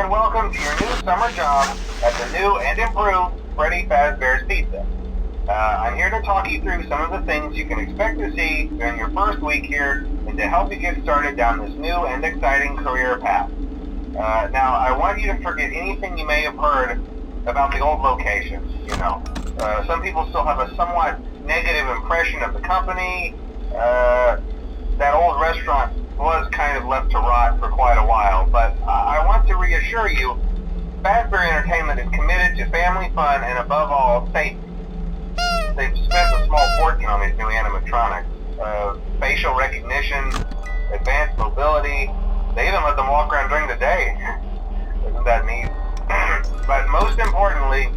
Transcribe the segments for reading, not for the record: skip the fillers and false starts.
and welcome to your new summer job at the new and improved Freddys Pizza. I'm here to talk you through some of the things you can expect to see during your first week here and to help you get started down this new and exciting career path. Now, I want you to forget anything you may have heard about the old locations, some people still have a somewhat negative impression of the company. That old restaurant was kind of left to rot for quite a while, but I want to reassure you, Fazbear Entertainment is committed to family fun and above all, safety. They've spent a small fortune on these new animatronics. Facial recognition, advanced mobility, they even let them walk around during the day. Isn't that neat? But most importantly,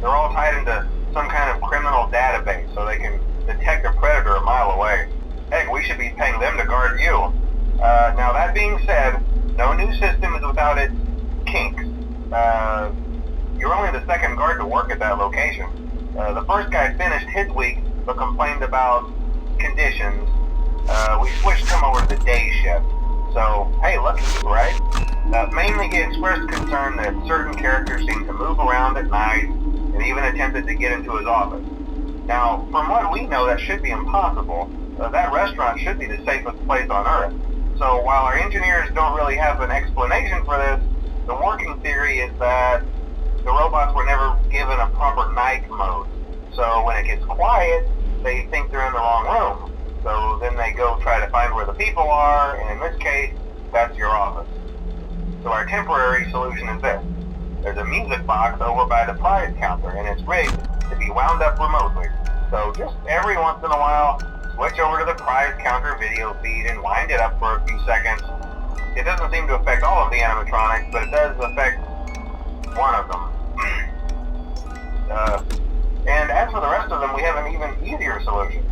they're all tied into some kind of criminal database so they can detect a predator a mile away. Heck, we should be paying them to guard you. Now that being said, no new system is without its kinks. You're only the second guard to work at that location. The first guy finished his week but complained about conditions. We switched him over to the day shift. So, hey, lucky you, right? Mainly he expressed concern that certain characters seem to move around at night and even attempted to get into his office. Now, from what we know, that should be impossible. That restaurant should be the safest place on Earth. So while our engineers don't really have an explanation for this, the working theory is that the robots were never given a proper night mode. So when it gets quiet, they think they're in the wrong room. So then they go try to find where the people are, and in this case, that's your office. So our temporary solution is this. There's a music box over by the prize counter, and it's rigged to be wound up remotely. So just every once in a while, switch over to the prize counter video feed and wind it up for a few seconds. It doesn't seem to affect all of the animatronics, but it does affect one of them. And as for the rest of them, we have an even easier solution.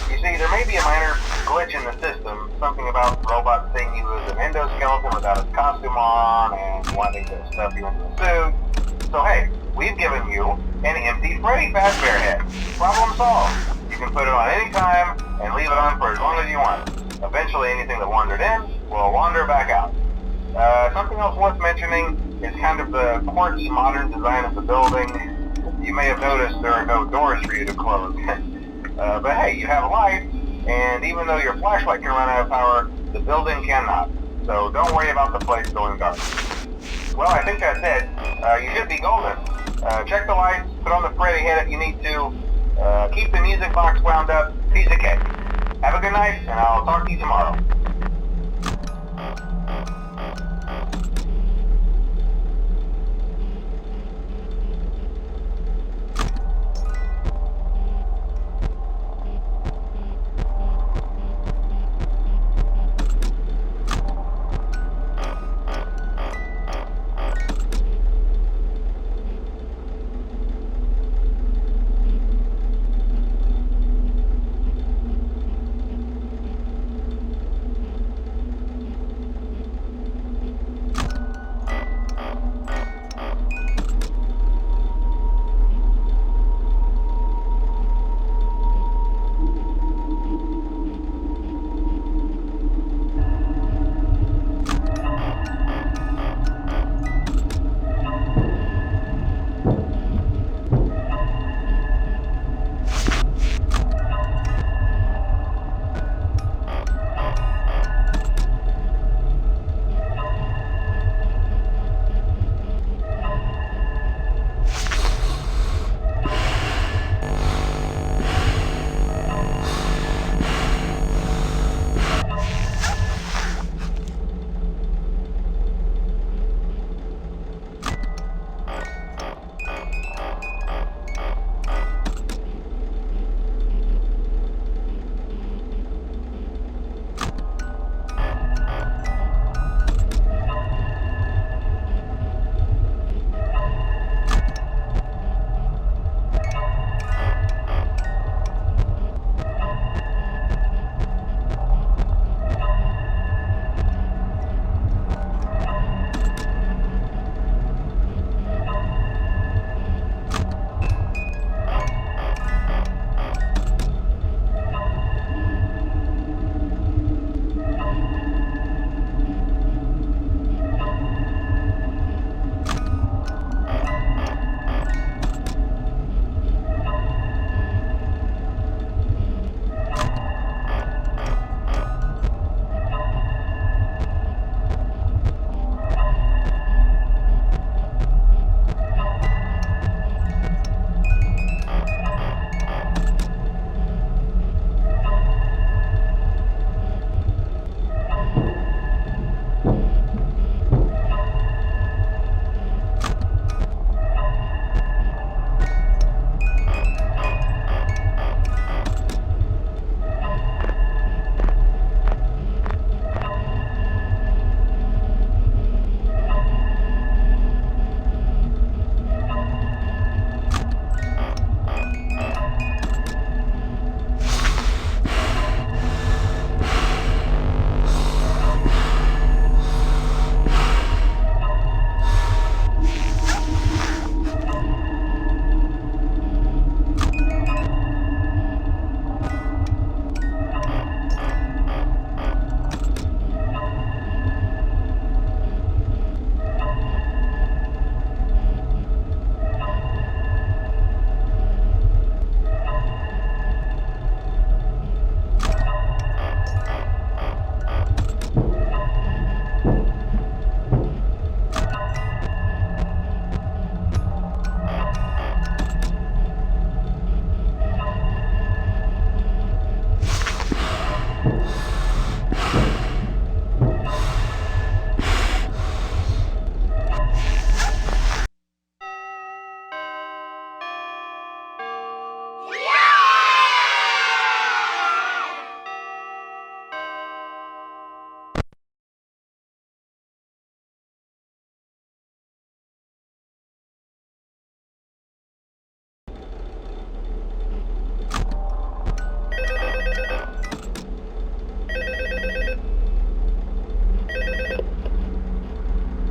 You see, there may be a minor glitch in the system, something about the robot seeing you as an endoskeleton without his costume on and wanting to stuff you into a suit. So hey, we've given you an empty Freddy Fazbear head. Problem solved. You can put it on any time and leave it on for as long as you want. Eventually anything that wandered in will wander back out. Something else worth mentioning is kind of the quirky modern design of the building. You may have noticed there are no doors for you to close. But hey, you have a light, and even though your flashlight can run out of power, the building cannot. So don't worry about the place going dark. Well, I think that's it. You should be golden. Check the lights, put on the Freddy head if you need to. Keep the music box wound up, piece of cake. Have a good night, and I'll talk to you tomorrow.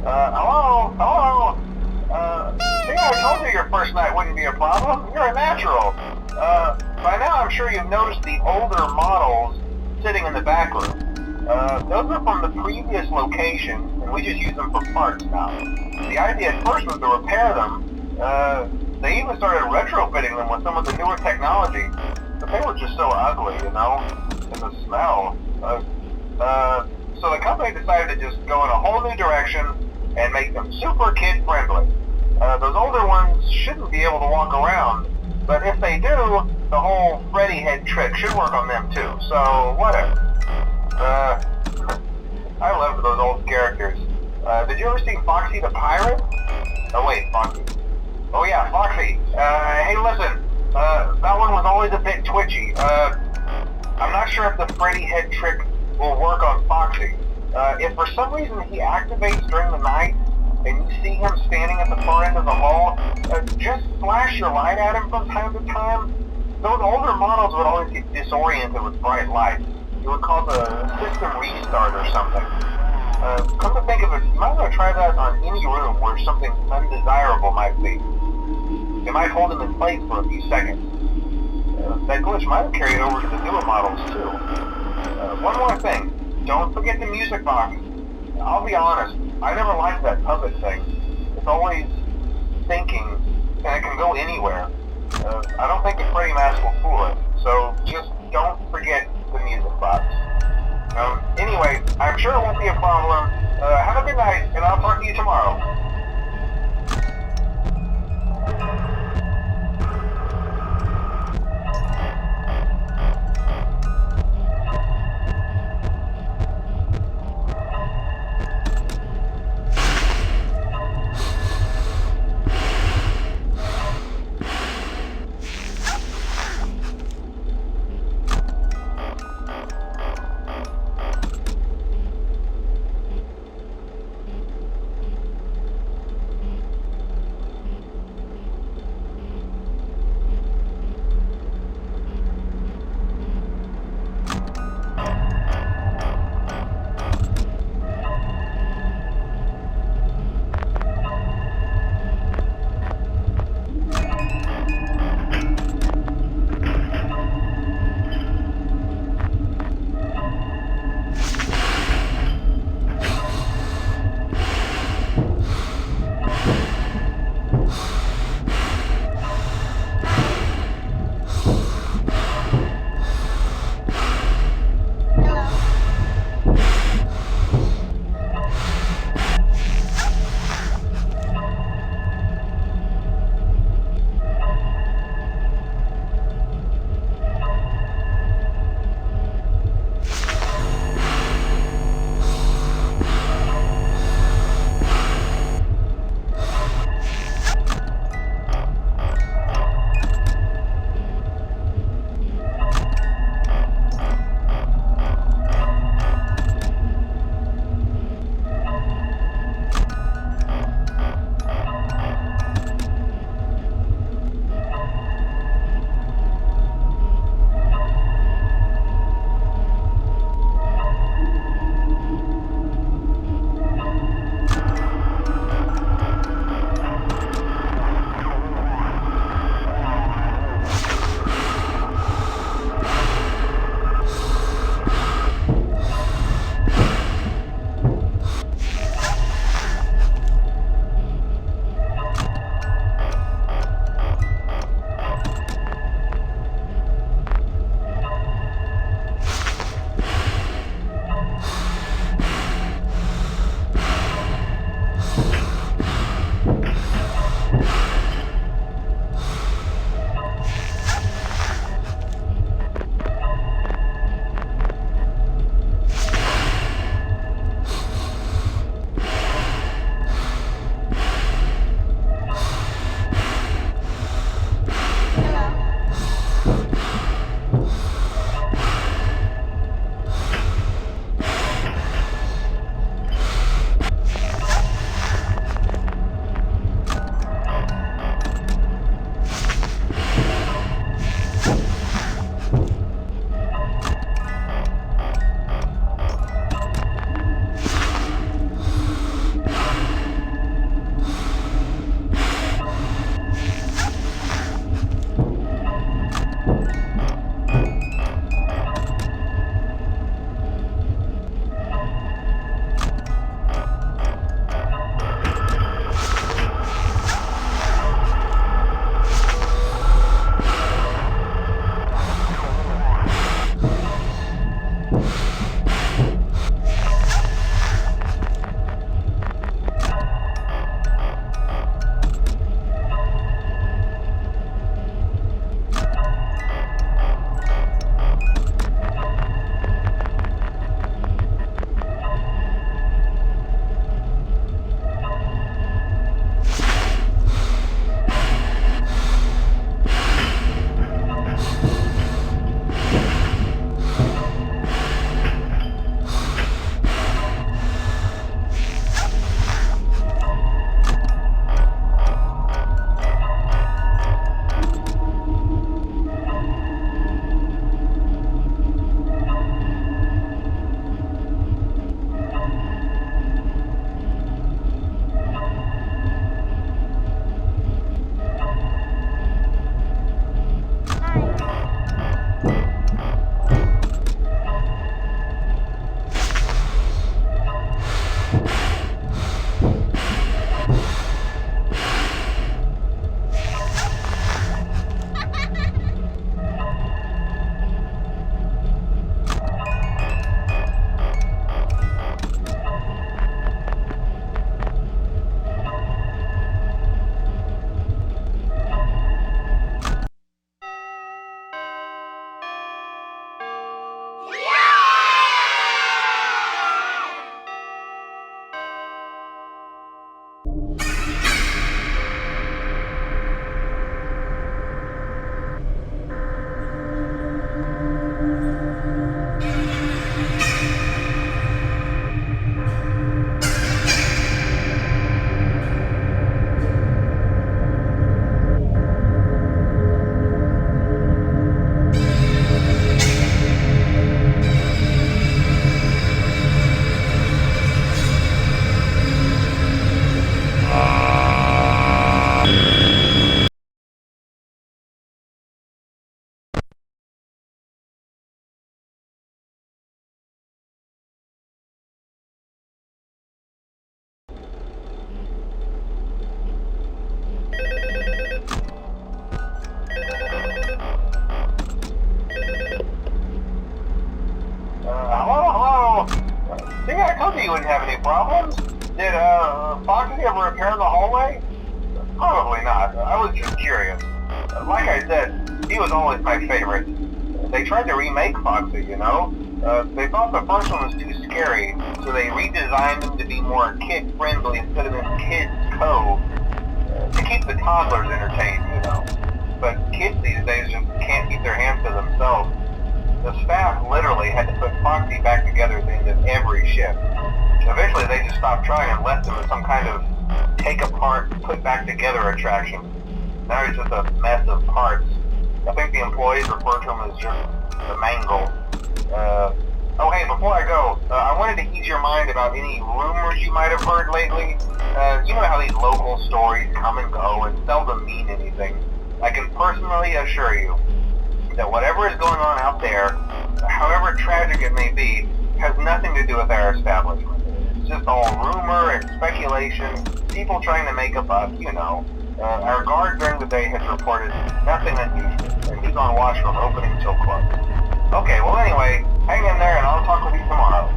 Hello? Hello? See, I told you your first night wouldn't be a problem. You're a natural. By now I'm sure you've noticed the older models sitting in the back room. Those are from the previous location, and we just use them for parts now. The idea at first was to repair them. They even started retrofitting them with some of the newer technology, but they were just so ugly, you know, and the smell. So the company decided to just go in a whole new direction and make them super kid-friendly. Those older ones shouldn't be able to walk around, but if they do, the whole Freddy head trick should work on them too, so whatever. I loved those old characters. Did you ever see Foxy the Pirate? Oh wait, Foxy. Oh yeah, Foxy. Hey listen, that one was always a bit twitchy. I'm not sure if the Freddy head trick will work on Foxy. If for some reason he activates during the night, and you see him standing at the far end of the hall, just flash your light at him from time to time. Those older models would always get disoriented with bright lights. It would cause a system restart or something. Come to think of it, you might want to try that on any room where something undesirable might be. It might hold him in place for a few seconds. That glitch might have carried over to the newer models too. One more thing, don't forget the music box. I'll be honest, I never liked that puppet thing. It's always thinking, and it can go anywhere. I don't think the Freddy mask will fool it, so just don't forget the music box. Anyway, I'm sure it won't be a problem. Have a good night, and I'll talk to you tomorrow. Hello? See, I told you wouldn't have any problems. Did, Foxy ever repair the hallway? Probably not. I was just curious. Like I said, he was always my favorite. They tried to remake Foxy, you know? They thought the first one was too scary, so they redesigned him to be more kid-friendly instead of in Kids Cove. To keep the toddlers entertained, you know. But kids these days just can't keep their hands to themselves. The staff literally had to put Foxy back together at the end of every shift. Eventually they just stopped trying and left him as some kind of take apart, put back together attraction. Now he's just a mess of parts. I think the employees refer to him as just the mangle. Oh hey, before I go, I wanted to ease your mind about any rumors you might have heard lately. You know how these local stories come and go and seldom mean anything. I can personally assure you that whatever is going on out there, however tragic it may be, has nothing to do with our establishment. It's just all rumor and speculation, people trying to make a buck, you know. Our guard during the day has reported nothing unusual, and he's on watch from opening till close. Okay, well anyway, hang in there and I'll talk with you tomorrow.